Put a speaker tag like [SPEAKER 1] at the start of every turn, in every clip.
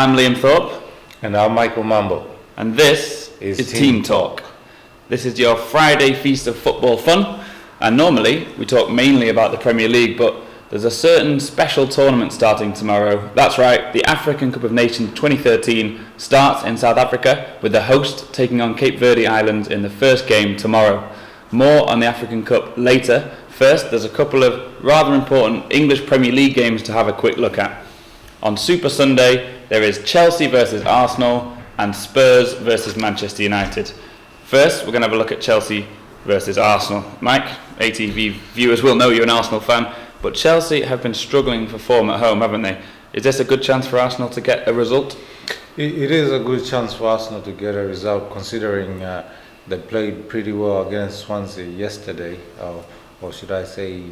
[SPEAKER 1] I'm Liam Thorpe.
[SPEAKER 2] And I'm Michael Mambo.
[SPEAKER 1] And this is TeamTalk. This is your Friday feast of football fun. And normally we talk mainly about the Premier League, but there's a certain special tournament starting tomorrow. That's right, the African Cup of Nations 2013 starts in South Africa, with the host taking on Cape Verde Islands in the first game tomorrow. More on the African Cup later. First, there's a couple of rather important English Premier League games to have a quick look at. On Super Sunday, there is Chelsea versus Arsenal and Spurs versus Manchester United. First, we're going to have a look at Chelsea versus Arsenal. Mike, ATV viewers will know you're an Arsenal fan, but Chelsea have been struggling for form at home, haven't they? Is this a good chance for Arsenal to get a result?
[SPEAKER 2] It is a good chance for Arsenal to get a result, considering they played pretty well against Swansea yesterday. Or should I say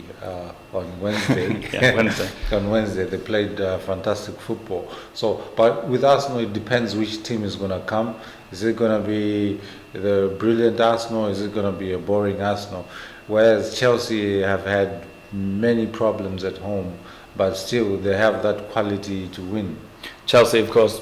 [SPEAKER 2] on Wednesday?
[SPEAKER 1] Wednesday.
[SPEAKER 2] On Wednesday, they played fantastic football. So, but with Arsenal, it depends which team is going to come. Is it going to be the brilliant Arsenal? Or is it going to be a boring Arsenal? Whereas Chelsea have had many problems at home, but still they have that quality to win.
[SPEAKER 1] Chelsea, of course,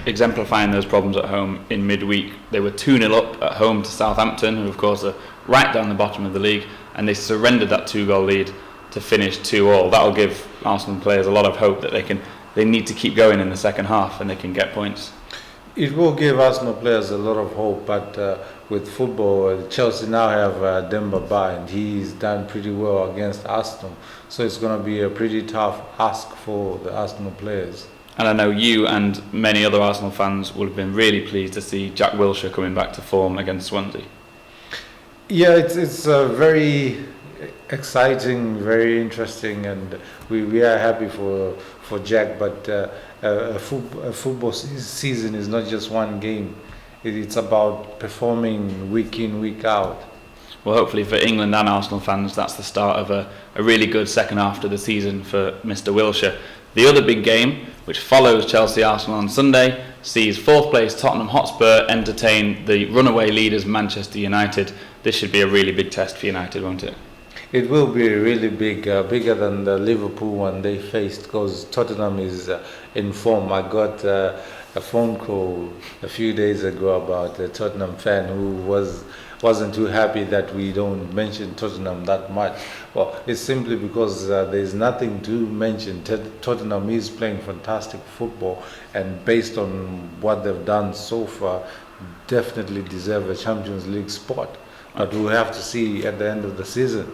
[SPEAKER 1] exemplifying those problems at home in midweek. They were 2-0 up at home to Southampton, who of course are right down the bottom of the league, and they surrendered that 2-goal lead to finish 2-2. That'll give Arsenal players a lot of hope that they need to keep going in the second half and they can get points.
[SPEAKER 2] It will give Arsenal players a lot of hope, but with football, Chelsea now have Demba Ba, and he's done pretty well against Arsenal. So it's going to be a pretty tough ask for the Arsenal players.
[SPEAKER 1] And I know you and many other Arsenal fans would have been really pleased to see Jack Wilshere coming back to form against Swansea.
[SPEAKER 2] Yeah, it's very exciting, very interesting, and we are happy for Jack. But a football season is not just one game; it's about performing week in, week out.
[SPEAKER 1] Well, hopefully for England and Arsenal fans, that's the start of a really good second half to the season for Mr. Wilshere. The other big game, which follows Chelsea-Arsenal on Sunday, sees fourth place Tottenham Hotspur entertain the runaway leaders Manchester United. This should be a really big test for United, won't it?
[SPEAKER 2] It will be really big, bigger than the Liverpool one they faced, because Tottenham is in form. I got a phone call a few days ago about a Tottenham fan who wasn't too happy that we don't mention Tottenham that much. Well, it's simply because there's nothing to mention. Tottenham is playing fantastic football, and based on what they've done so far, definitely deserve a Champions League spot. But we'll have to see at the end of the season.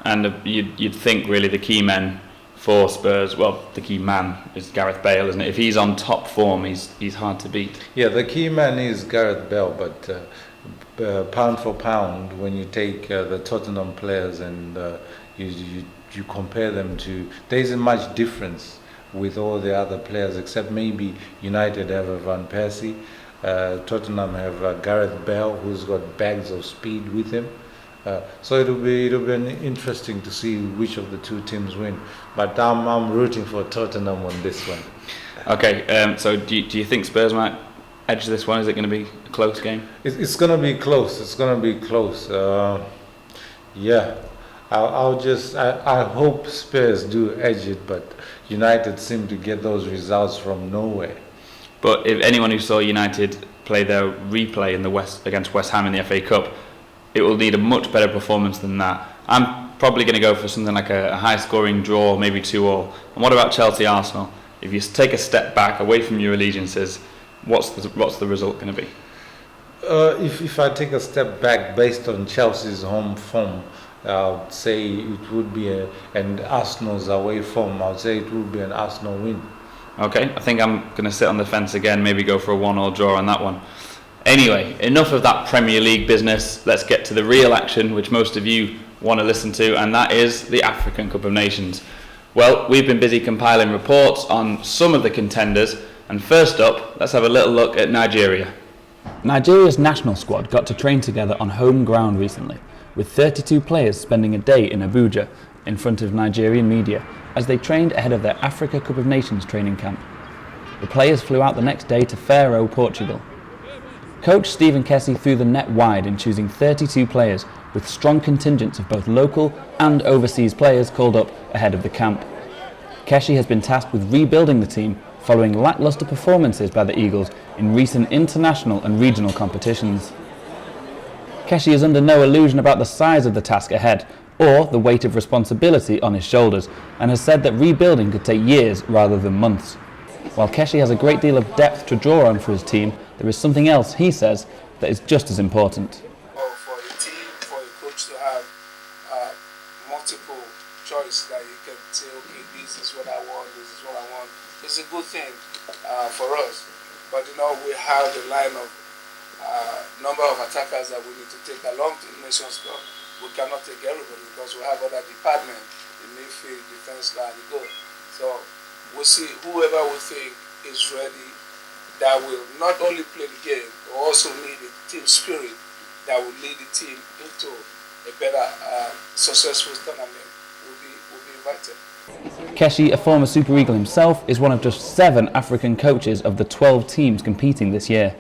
[SPEAKER 1] And you'd think really the key men for Spurs, well, the key man is Gareth Bale, isn't it? If he's on top form, he's hard to beat.
[SPEAKER 2] Yeah, the key man is Gareth Bale, but pound for pound, when you take the Tottenham players and you compare them to, there isn't much difference with all the other players, except maybe United have a Van Persie. Tottenham have Gareth Bale, who's got bags of speed with him. So it'll be interesting to see which of the two teams win. But I'm rooting for Tottenham on this one.
[SPEAKER 1] Okay, so do you think Spurs might edge this one? Is it going to be a close game?
[SPEAKER 2] It's going to be close. It's going to be close. Yeah, I hope Spurs do edge it, but United seem to get those results from nowhere.
[SPEAKER 1] But if anyone who saw United play their replay in against West Ham in the FA Cup, it will need a much better performance than that. I'm probably going to go for something like a high-scoring draw, maybe 2-2. And what about Chelsea-Arsenal? If you take a step back away from your allegiances, what's the result going to be?
[SPEAKER 2] If I take a step back based on Chelsea's home form, I would say it would be and Arsenal's away form, I would say it would be an Arsenal win.
[SPEAKER 1] Okay, I think I'm going to sit on the fence again, maybe go for a 1-1 draw on that one. Anyway, enough of that Premier League business. Let's get to the real action, which most of you want to listen to, and that is the African Cup of Nations. Well, we've been busy compiling reports on some of the contenders, and first up, let's have a little look at Nigeria.
[SPEAKER 3] Nigeria's national squad got to train together on home ground recently, with 32 players spending a day in Abuja in front of Nigerian media as they trained ahead of their Africa Cup of Nations training camp. The players flew out the next day to Faro, Portugal. Coach Stephen Kessie threw the net wide in choosing 32 players, with strong contingents of both local and overseas players called up ahead of the camp. Kessie has been tasked with rebuilding the team following lacklustre performances by the Eagles in recent international and regional competitions. Keshi is under no illusion about the size of the task ahead or the weight of responsibility on his shoulders, and has said that rebuilding could take years rather than months. While Keshi has a great deal of depth to draw on for his team, there is something else, he says, that is just as important.
[SPEAKER 4] For a team, for a coach to have multiple choice that you can say, okay, this is what I want, this is what I want. It's a good thing for us. But we have the line of number of attackers that we need to take along to the Nations Cup. We cannot take everybody because we have other departments in midfield, defense line, and goal. So we'll see whoever we think is ready that will not only play the game, but also need a team spirit that will lead the team into a better, successful tournament will be invited.
[SPEAKER 3] Keshi, a former Super Eagle himself, is one of just 7 African coaches of the 12 teams competing this year,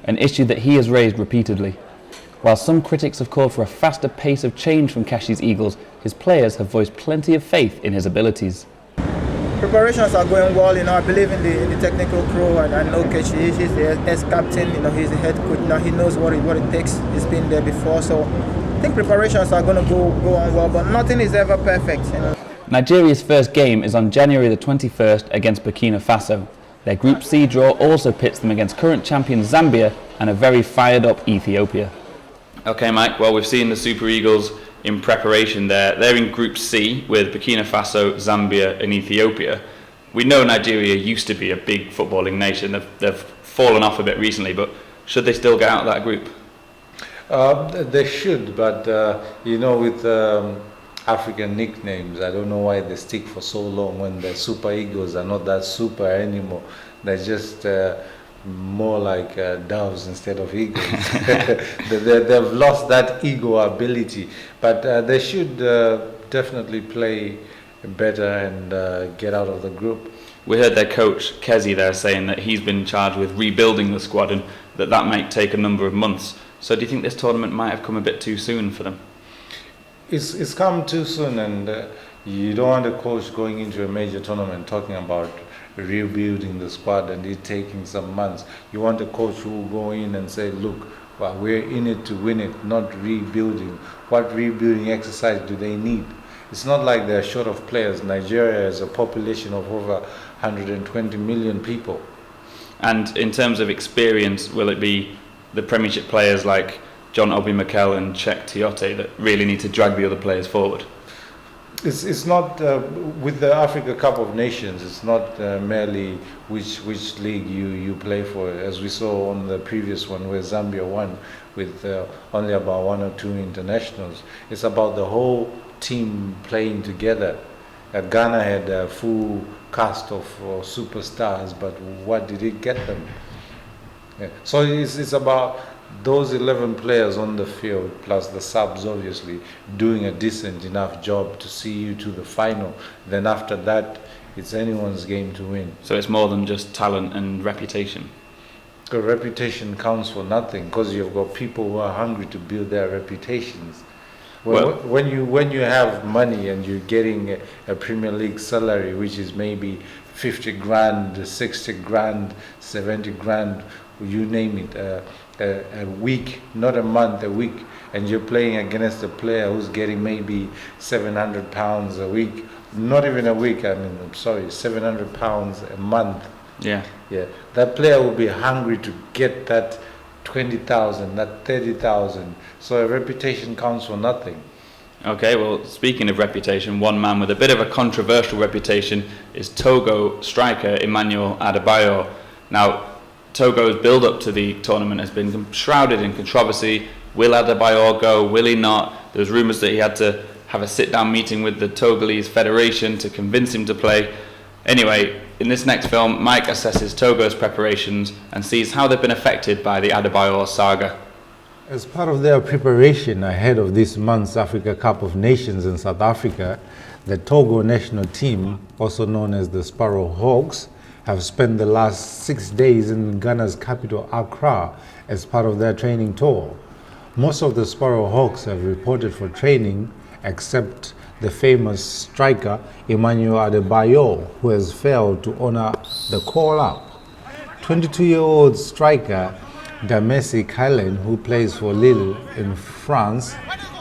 [SPEAKER 3] an issue that he has raised repeatedly. While some critics have called for a faster pace of change from Keshi's Eagles, his players have voiced plenty of faith in his abilities.
[SPEAKER 5] Preparations are going well. I believe in the technical crew, and I know Keshi. He's the ex-captain. He's the head coach. He knows what it takes. He's been there before, so I think preparations are going to go on well. But nothing is ever perfect.
[SPEAKER 3] Nigeria's first game is on January the 21st against Burkina Faso. Their Group C draw also pits them against current champions Zambia and a very fired-up Ethiopia.
[SPEAKER 1] Okay, Mike. Well, we've seen the Super Eagles in preparation there. They're in Group C with Burkina Faso, Zambia and Ethiopia. We know Nigeria used to be a big footballing nation. They've fallen off a bit recently, but should they still get out of that group?
[SPEAKER 2] They should, but with African nicknames, I don't know why they stick for so long when the Super Eagles are not that super anymore. They're just more like doves instead of eagles. They've lost that ego ability, but they should definitely play better and get out of the group.
[SPEAKER 1] We heard their coach Kezi there saying that he's been charged with rebuilding the squad and that might take a number of months. So do you think this tournament might have come a bit too soon for them?
[SPEAKER 2] It's come too soon, and you don't want a coach going into a major tournament talking about rebuilding the squad and it taking some months. You want a coach who will go in and say, look, well, we're in it to win it, not rebuilding. What rebuilding exercise do they need? It's not like they're short of players. Nigeria has a population of over 120 million people.
[SPEAKER 1] And in terms of experience, will it be the Premiership players like John Obi Mikel and Cheick Tiote that really need to drag the other players forward?
[SPEAKER 2] It's not with the Africa Cup of Nations. It's not merely which league you play for, as we saw on the previous one where Zambia won with only about 1 or 2 internationals. It's about the whole team playing together. Ghana had a full cast of superstars, but what did it get them? Yeah. So it's about those 11 players on the field, plus the subs obviously, doing a decent enough job to see you to the final. Then after that, it's anyone's game to win.
[SPEAKER 1] So it's more than just talent and reputation?
[SPEAKER 2] The reputation counts for nothing because you've got people who are hungry to build their reputations. When you have money and you're getting a Premier League salary, which is maybe 50 grand, 60 grand, 70 grand, you name it, a week, not a month, a week, and you're playing against a player who's getting maybe £700 a week, not even a week, £700 a month.
[SPEAKER 1] Yeah.
[SPEAKER 2] That player will be hungry to get that 20,000, that 30,000. So a reputation counts for nothing.
[SPEAKER 1] Okay, well, speaking of reputation, one man with a bit of a controversial reputation is Togo striker Emmanuel Adebayor. Now, Togo's build-up to the tournament has been shrouded in controversy. Will Adebayor go? Will he not? There's rumours that he had to have a sit-down meeting with the Togolese Federation to convince him to play. Anyway, in this next film, Mike assesses Togo's preparations and sees how they've been affected by the Adebayor saga.
[SPEAKER 6] As part of their preparation ahead of this month's Africa Cup of Nations in South Africa, the Togo national team, also known as the Sparrow Hawks, have spent the last 6 days in Ghana's capital, Accra, as part of their training tour. Most of the Sparrow Hawks have reported for training except the famous striker Emmanuel Adebayo, who has failed to honor the call-up. 22-year-old striker Damesi Kailen, who plays for Lille in France,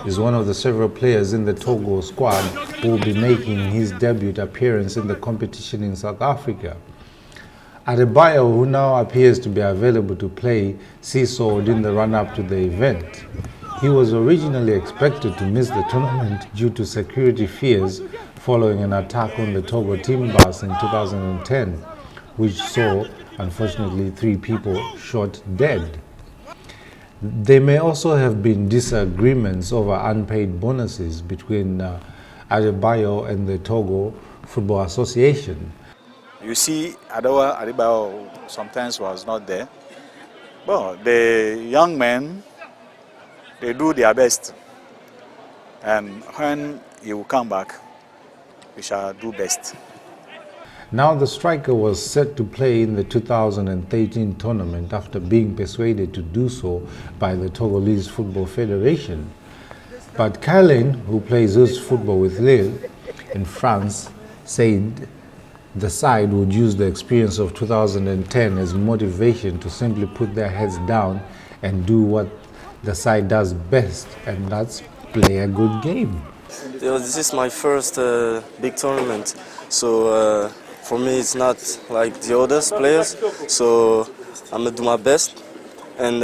[SPEAKER 6] is one of the several players in the Togo squad who will be making his debut appearance in the competition in South Africa. Adebayo, who now appears to be available to play, seesawed in the run-up to the event. He was originally expected to miss the tournament due to security fears following an attack on the Togo team bus in 2010, which saw, unfortunately, 3 people shot dead. There may also have been disagreements over unpaid bonuses between Adebayo and the Togo Football Association.
[SPEAKER 7] You see, Adebayo sometimes was not there. Well, the young men, they do their best. And when he will come back, we shall do best.
[SPEAKER 6] Now the striker was set to play in the 2013 tournament after being persuaded to do so by the Togolese Football Federation. But Kailen, who plays youth football with Lille in France, said the side would use the experience of 2010 as motivation to simply put their heads down and do what the side does best, and that's play a good game.
[SPEAKER 8] This is my first big tournament, so for me it's not like the other players, so I'm gonna do my best. And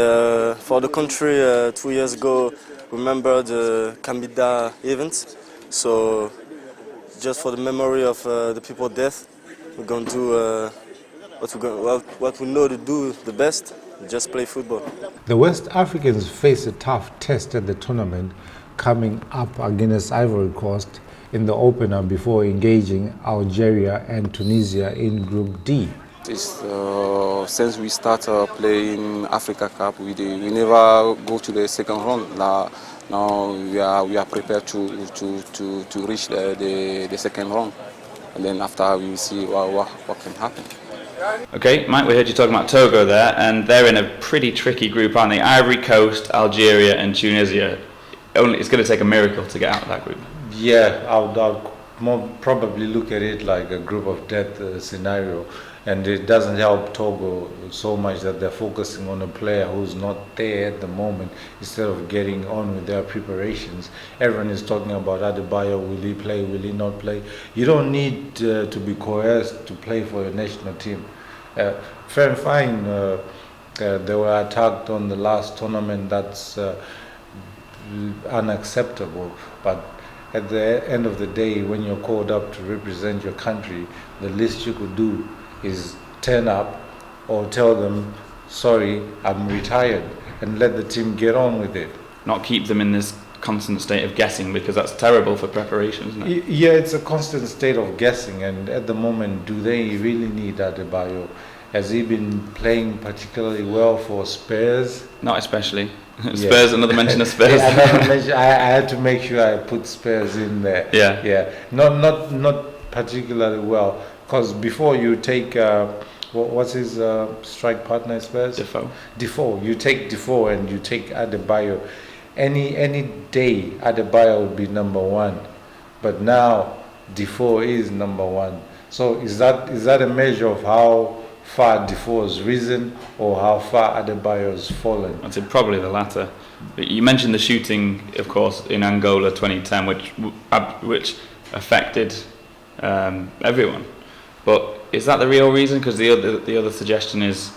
[SPEAKER 8] for the country, 2 years ago, remember the Kambida event, so just for the memory of the people death, we're gonna do what we know to do the best, just play football.
[SPEAKER 6] The West Africans face a tough test at the tournament, coming up against Ivory Coast in the opener before engaging Algeria and Tunisia in Group D.
[SPEAKER 9] Since we start playing Africa Cup, we never go to the second round. Now we are prepared to reach the second round, and then after we see what can happen.
[SPEAKER 1] Okay, Mike, we heard you talking about Togo there, and they're in a pretty tricky group, aren't they? Ivory Coast, Algeria and Tunisia. It's going to take a miracle to get out of that group.
[SPEAKER 2] Yeah, I would probably look at it like a group of death scenario, and it doesn't help Togo so much that they're focusing on a player who's not there at the moment instead of getting on with their preparations. Everyone is talking about Adebayo, will he play, will he not play? You don't need to be coerced to play for your national team. Fair and fine, they were attacked on the last tournament, that's unacceptable, but at the end of the day, when you're called up to represent your country, the least you could do is turn up or tell them, sorry, I'm retired, and let the team get on with it.
[SPEAKER 1] Not keep them in this constant state of guessing, because that's terrible for preparation, isn't it?
[SPEAKER 2] Yeah, it's a constant state of guessing, and at the moment, do they really need Adebayo? Has he been playing particularly well for Spurs?
[SPEAKER 1] Not especially. Spurs, another mention of Spurs.
[SPEAKER 2] I had to make sure I put Spurs in there.
[SPEAKER 1] Yeah.
[SPEAKER 2] Not particularly well, because before you take what's his strike partner at Spurs? Defoe. You take Defoe and you take Adebayo. Any day Adebayo would be number one, but now Defoe is number one. So is that a measure of how far Defoe has risen or how far Adebayo has fallen?
[SPEAKER 1] I'd say probably the latter. But you mentioned the shooting, of course, in Angola 2010, which affected everyone. But is that the real reason? Because the other suggestion is,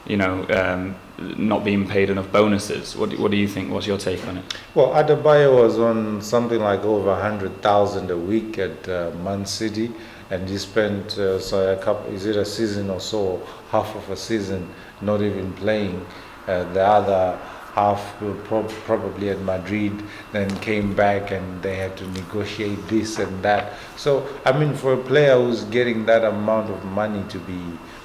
[SPEAKER 1] not being paid enough bonuses. What do you think? What's your take on it?
[SPEAKER 2] Well, Adebayo was on something like over 100,000 a week at Man City, and he spent is it a season or so, half of a season, not even playing. The other half probably at Madrid, then came back and they had to negotiate this and that. So, for a player who's getting that amount of money to be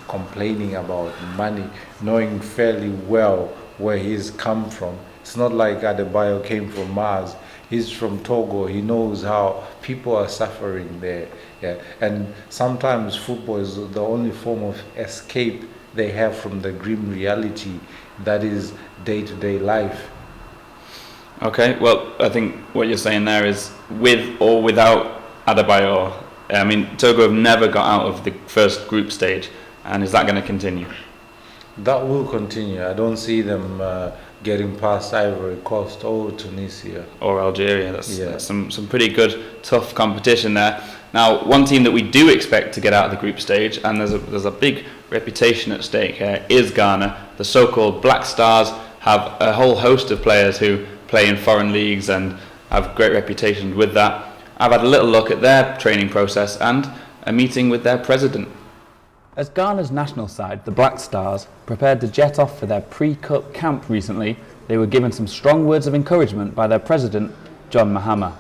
[SPEAKER 2] complaining about money, knowing fairly well where he's come from, it's not like Adebayo came from Mars. He's from Togo. He knows how people are suffering there. Yeah. And sometimes football is the only form of escape they have from the grim reality that is day-to-day life.
[SPEAKER 1] Okay, well, I think what you're saying there is with or without Adebayor. I mean, Togo have never got out of the first group stage, and is that going to continue?
[SPEAKER 2] That will continue. I don't see them getting past Ivory Coast or Tunisia.
[SPEAKER 1] Or Algeria. That's some pretty good, tough competition there. Now, one team that we do expect to get out of the group stage, and there's a big reputation at stake here, is Ghana. The so-called Black Stars have a whole host of players who play in foreign leagues and have great reputations with that. I've had a little look at their training process and a meeting with their president.
[SPEAKER 3] As Ghana's national side, the Black Stars, prepared to jet off for their pre-cup camp recently, they were given some strong words of encouragement by their president, John Mahama.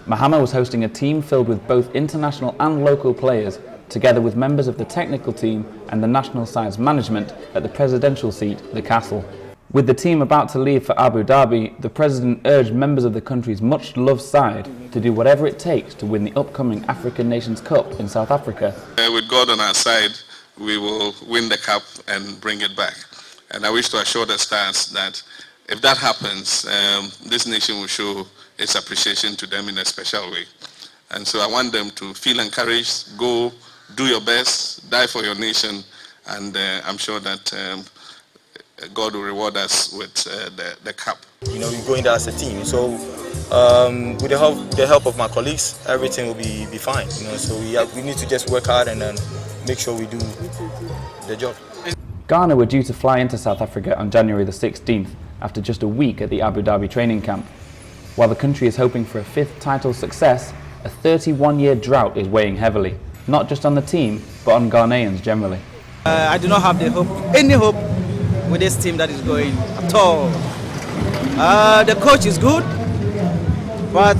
[SPEAKER 3] Mahama was hosting a team filled with both international and local players, together with members of the technical team and the national side's management at the presidential seat, the Castle. With the team about to leave for Abu Dhabi, the president urged members of the country's much-loved side to do whatever it takes to win the upcoming African Nations Cup in South Africa.
[SPEAKER 10] With God on our side, we will win the cup and bring it back. And I wish to assure the Stars that if that happens, this nation will show its appreciation to them in a special way. And so I want them to feel encouraged, go, do your best, die for your nation, and I'm sure that God will reward us with the cup.
[SPEAKER 11] You know, we go in there as a team. So with the help of my colleagues, everything will be fine. You know, so we need to just work hard and then make sure we do the job.
[SPEAKER 3] Ghana were due to fly into South Africa on January the 16th after just a week at the Abu Dhabi training camp. While the country is hoping for a 5th title success, a 31-year drought is weighing heavily, not just on the team, but on Ghanaians generally.
[SPEAKER 12] I do not have any hope with this team that is going at all. The coach is good, but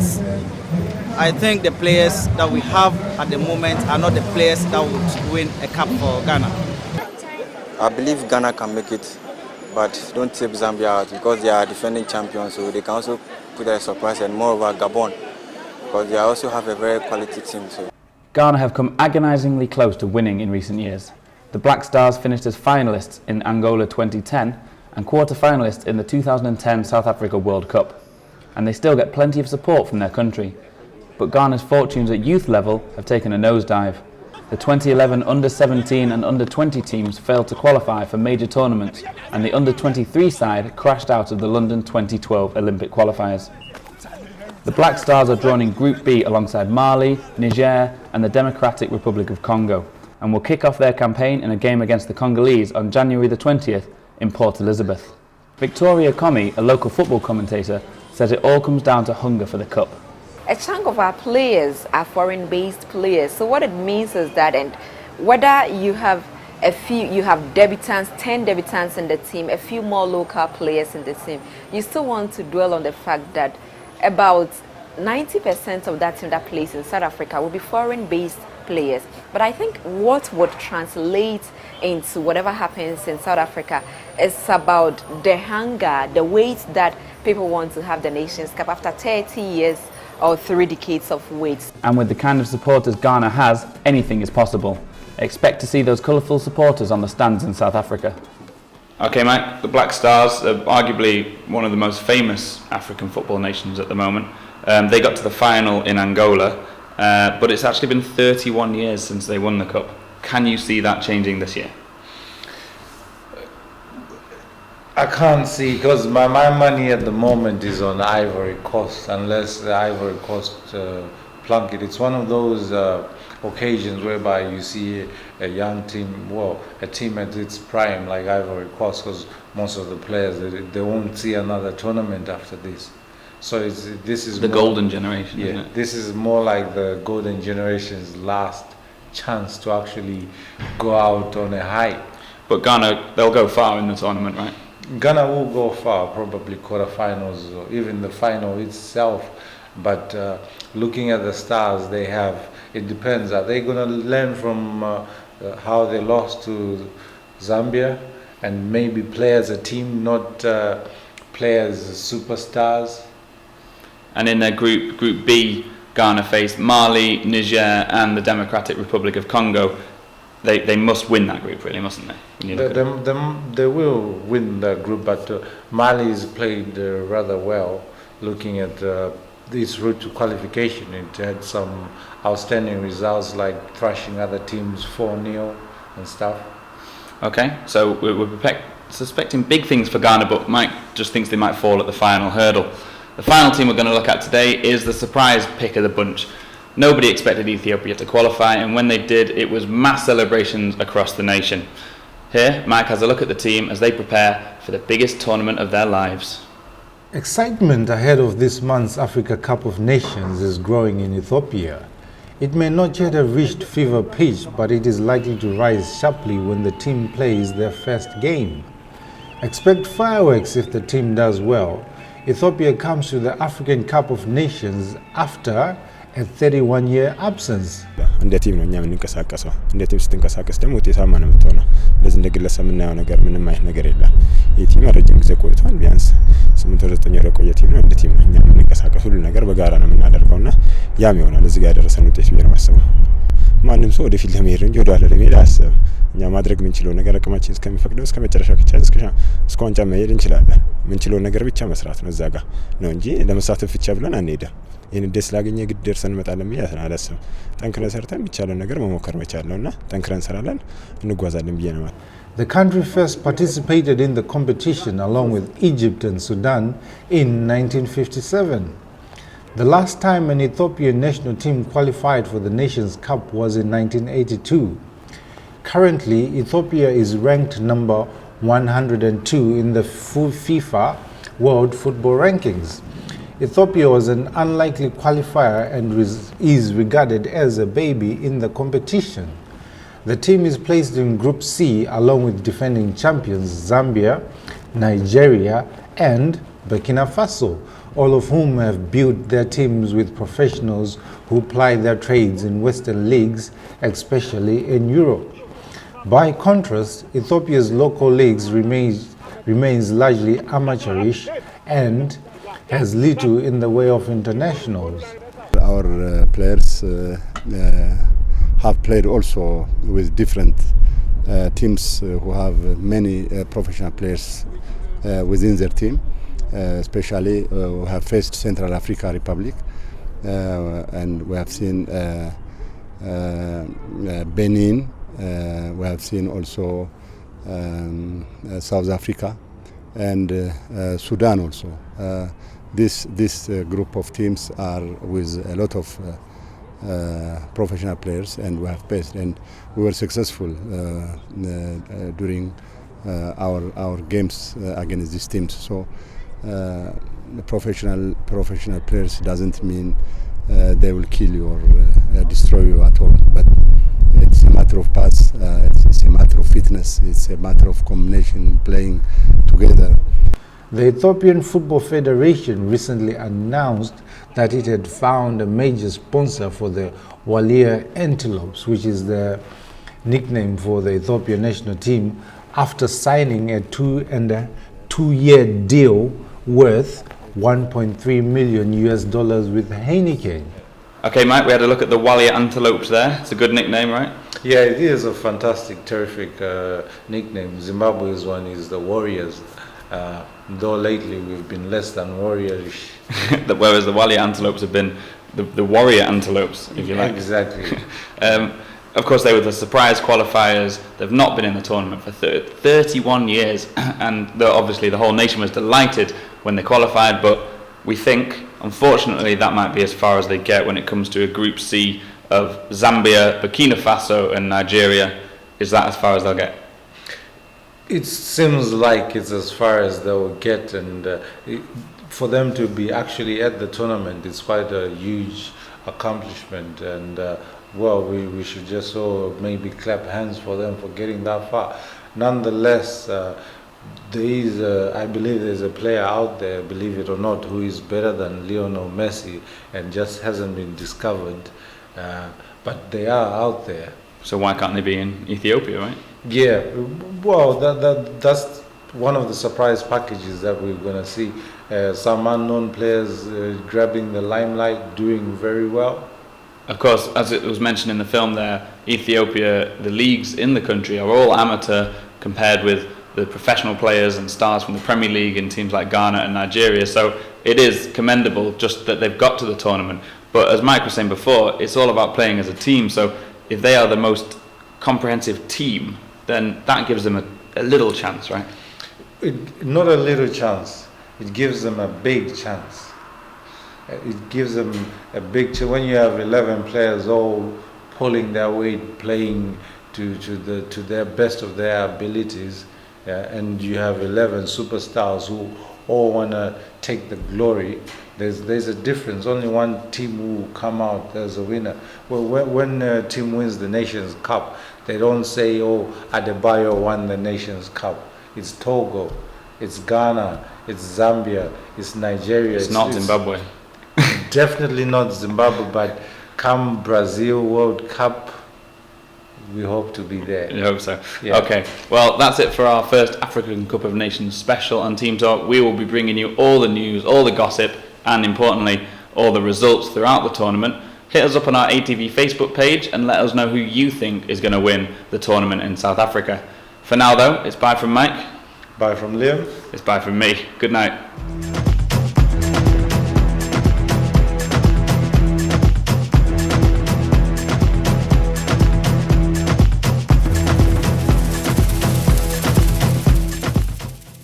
[SPEAKER 12] I think the players that we have at the moment are not the players that would win a cup for Ghana.
[SPEAKER 8] I believe Ghana can make it, but don't tip Zambia out because they are defending champions, so they can also put a surprise, and moreover Gabon, because they also have a very quality team. So
[SPEAKER 3] Ghana have come agonisingly close to winning in recent years. The Black Stars finished as finalists in Angola 2010 and quarter-finalists in the 2010 South Africa World Cup. And they still get plenty of support from their country. But Ghana's fortunes at youth level have taken a nosedive. The 2011 under-17 and under-20 teams failed to qualify for major tournaments, and the under-23 side crashed out of the London 2012 Olympic qualifiers. The Black Stars are drawn in Group B alongside Mali, Niger and the Democratic Republic of Congo, and will kick off their campaign in a game against the Congolese on January the 20th in Port Elizabeth. Victoria Comey, a local football commentator, says it all comes down to hunger for the cup.
[SPEAKER 13] A chunk of our players are foreign-based players, so what it means is that, and whether you have debutants, 10 debutants in the team, a few more local players in the team, you still want to dwell on the fact that about 90% of that team that plays in South Africa will be foreign-based players. But I think what would translate into whatever happens in South Africa is about the hunger, the weight that people want to have the Nations Cup after 30 years or 3 decades of wait.
[SPEAKER 3] And with the kind of supporters Ghana has, anything is possible. Expect to see those colourful supporters on the stands in South Africa.
[SPEAKER 1] Okay, Mike, the Black Stars are arguably one of the most famous African football nations at the moment. They got to the final in Angola, but it's actually been 31 years since they won the cup. Can you see that changing this year?
[SPEAKER 2] I can't see, because my money at the moment is on Ivory Coast, unless the Ivory Coast plunk it. It's one of those occasions whereby you see a young team, well, a team at its prime like Ivory Coast, because most of the players, they won't see another tournament after this. So this is
[SPEAKER 1] the
[SPEAKER 2] more,
[SPEAKER 1] golden generation,
[SPEAKER 2] yeah,
[SPEAKER 1] isn't it?
[SPEAKER 2] This is more like the golden generation's last chance to actually go out on a high.
[SPEAKER 1] But Ghana, they'll go far in the tournament, right?
[SPEAKER 2] Ghana will go far, probably quarterfinals or even the final itself. But looking at the stars they have, it depends. Are they going to learn from how they lost to Zambia and maybe play as a team, not play as superstars?
[SPEAKER 1] And in their Group B, Ghana faced Mali, Niger and the Democratic Republic of Congo. They must win that group, really, mustn't they?
[SPEAKER 2] They will win the group, but Mali's played rather well.
[SPEAKER 6] looking at this route to qualification. It had some outstanding results like thrashing other teams 4-0 and stuff.
[SPEAKER 1] Okay, so we're suspecting big things for Ghana, but Mike just thinks they might fall at the final hurdle. The final team we're going to look at today is the surprise pick of the bunch. Nobody expected Ethiopia to qualify, and when they did, it was mass celebrations across the nation. Here, Mike has a look at the team as they prepare for the biggest tournament of their lives.
[SPEAKER 6] Excitement ahead of this month's Africa Cup of Nations is growing in Ethiopia. It may not yet have reached fever pitch, but it is likely to rise sharply when the team plays their first game. Expect fireworks if the team does well. Ethiopia comes to the African Cup of Nations after a 31-year absence.
[SPEAKER 14] እንደ ቲም ነው እኛ የምንንቀሳቀሰው። እንደ ቲም ስትንቀሳቀስ ደግሞ ውጤታማ ነው የምትሆነው። እንደዚህ እንደ ግለሰብ የምናየው ነገር ምንም አይነት ነገር የለም። ይህ ቲም ረጅም ጊዜ ቆይቷል። ቢያንስ 8 ወር 9 ወር የቆየ ቲም ነው። እንደ ቲም ነው እኛ የምንንቀሳቀስ፣ ሁሉ ነገር በጋራ ነው የምናደርገውና ያም ይሆናል እዚህ ጋር ያደረሰን ውጤት ብዬ ነው የማስበው። ማንም ሰው ወደፊት ለመሄድ እንጂ ወደ ኋላ ለመሄድ አያስብም። እኛ ማድረግ የምንችለው ነገር አቅማችን እስከሚፈቅደው እስከ መጨረሻ እስከ ዋንጫ መሄድ እንችላለን። የምንችለው ነገር ብቻ መስራት ነው እዛ ጋር ነው እንጂ ለመሳተፍ ብቻ ብለን አንሄድም። ይህን ደስ ላገኘ ግድ ደርሰን እንመጣለን ብዬ አላስብም። ጠንክረን ሰርተን የሚቻለን ነገር መሞከር መቻል ነውና ጠንክረን እንሰራለን እንጓዛለን ብዬ ነው ማለት።
[SPEAKER 6] The country first participated in the competition along with Egypt and Sudan in 1957. The last time an Ethiopian national team qualified for the Nations Cup was in 1982. Currently, Ethiopia is ranked number 102 in the FIFA World Football Rankings. Ethiopia was an unlikely qualifier and is regarded as a baby in the competition. The team is placed in Group C along with defending champions Zambia, Nigeria and Burkina Faso, all of whom have built their teams with professionals who ply their trades in Western leagues, especially in Europe. By contrast, Ethiopia's local leagues remains largely amateurish and has little in the way of internationals.
[SPEAKER 14] Our players have played also with different teams who have many professional players within their team. Especially we have faced Central Africa Republic and we have seen Benin, we have seen also South Africa and Sudan also. This group of teams are with a lot of professional players, and we have faced, and we were successful during our games against these teams. So professional players doesn't mean they will kill you or destroy you at all, but it's a matter of pass, it's a matter of fitness, it's a matter of combination, playing together.
[SPEAKER 6] The Ethiopian Football Federation recently announced that it had found a major sponsor for the Walia Antelopes, which is the nickname for the Ethiopian national team, after signing a 2-year deal worth $1.3 million with Heineken.
[SPEAKER 1] Okay, Mike, we had a look at the Walia Antelopes there. It's a good nickname, right?
[SPEAKER 6] Yeah, it is a fantastic, terrific nickname. Zimbabwe's one is the Warriors. Though lately we've been less than warriorish.
[SPEAKER 1] Whereas the Walia Antelopes have been the warrior antelopes, if you like.
[SPEAKER 6] Exactly.
[SPEAKER 1] Of course, they were the surprise qualifiers. They've not been in the tournament for 31 years, and obviously the whole nation was delighted when they qualified, but we think, unfortunately, that might be as far as they get when it comes to a Group C of Zambia, Burkina Faso and Nigeria. Is that as far as they'll get?
[SPEAKER 6] It seems like it's as far as they'll get, and for them to be actually at the tournament, it's quite a huge accomplishment, and well, we should just maybe clap hands for them for getting that far. Nonetheless, I believe there's a player out there, believe it or not, who is better than Lionel Messi and just hasn't been discovered, but they are out there.
[SPEAKER 1] So why can't they be in Ethiopia, right?
[SPEAKER 6] Yeah, well, that's one of the surprise packages that we're going to see. Some unknown players grabbing the limelight, doing very well.
[SPEAKER 1] Of course, as it was mentioned in the film there, Ethiopia, the leagues in the country are all amateur compared with the professional players and stars from the Premier League in teams like Ghana and Nigeria. So it is commendable just that they've got to the tournament. But as Mike was saying before, it's all about playing as a team. So if they are the most comprehensive team, then that gives them a little chance, right?
[SPEAKER 2] Not a little chance. It gives them a big chance. It gives them a big chance. When you have 11 players all pulling their weight, playing to their best of their abilities, and you have 11 superstars who all want to take the glory, there's a difference. Only one team will come out as a winner. Well, when a team wins the Nations Cup, they don't say, oh, Adebayo won the Nations Cup. It's Togo, it's Ghana, it's Zambia, it's Nigeria.
[SPEAKER 1] It's not Zimbabwe.
[SPEAKER 2] Definitely not Zimbabwe, but come Brazil World Cup, we hope to be there.
[SPEAKER 1] I hope so.
[SPEAKER 2] Yeah.
[SPEAKER 1] Okay, well, that's it for our first African Cup of Nations special on Team Talk. We will be bringing you all the news, all the gossip, and importantly, all the results throughout the tournament. Hit us up on our ATV Facebook page and let us know who you think is going to win the tournament in South Africa. For now, though, it's bye from Mike.
[SPEAKER 2] Bye from Liam.
[SPEAKER 1] It's bye from me. Good night.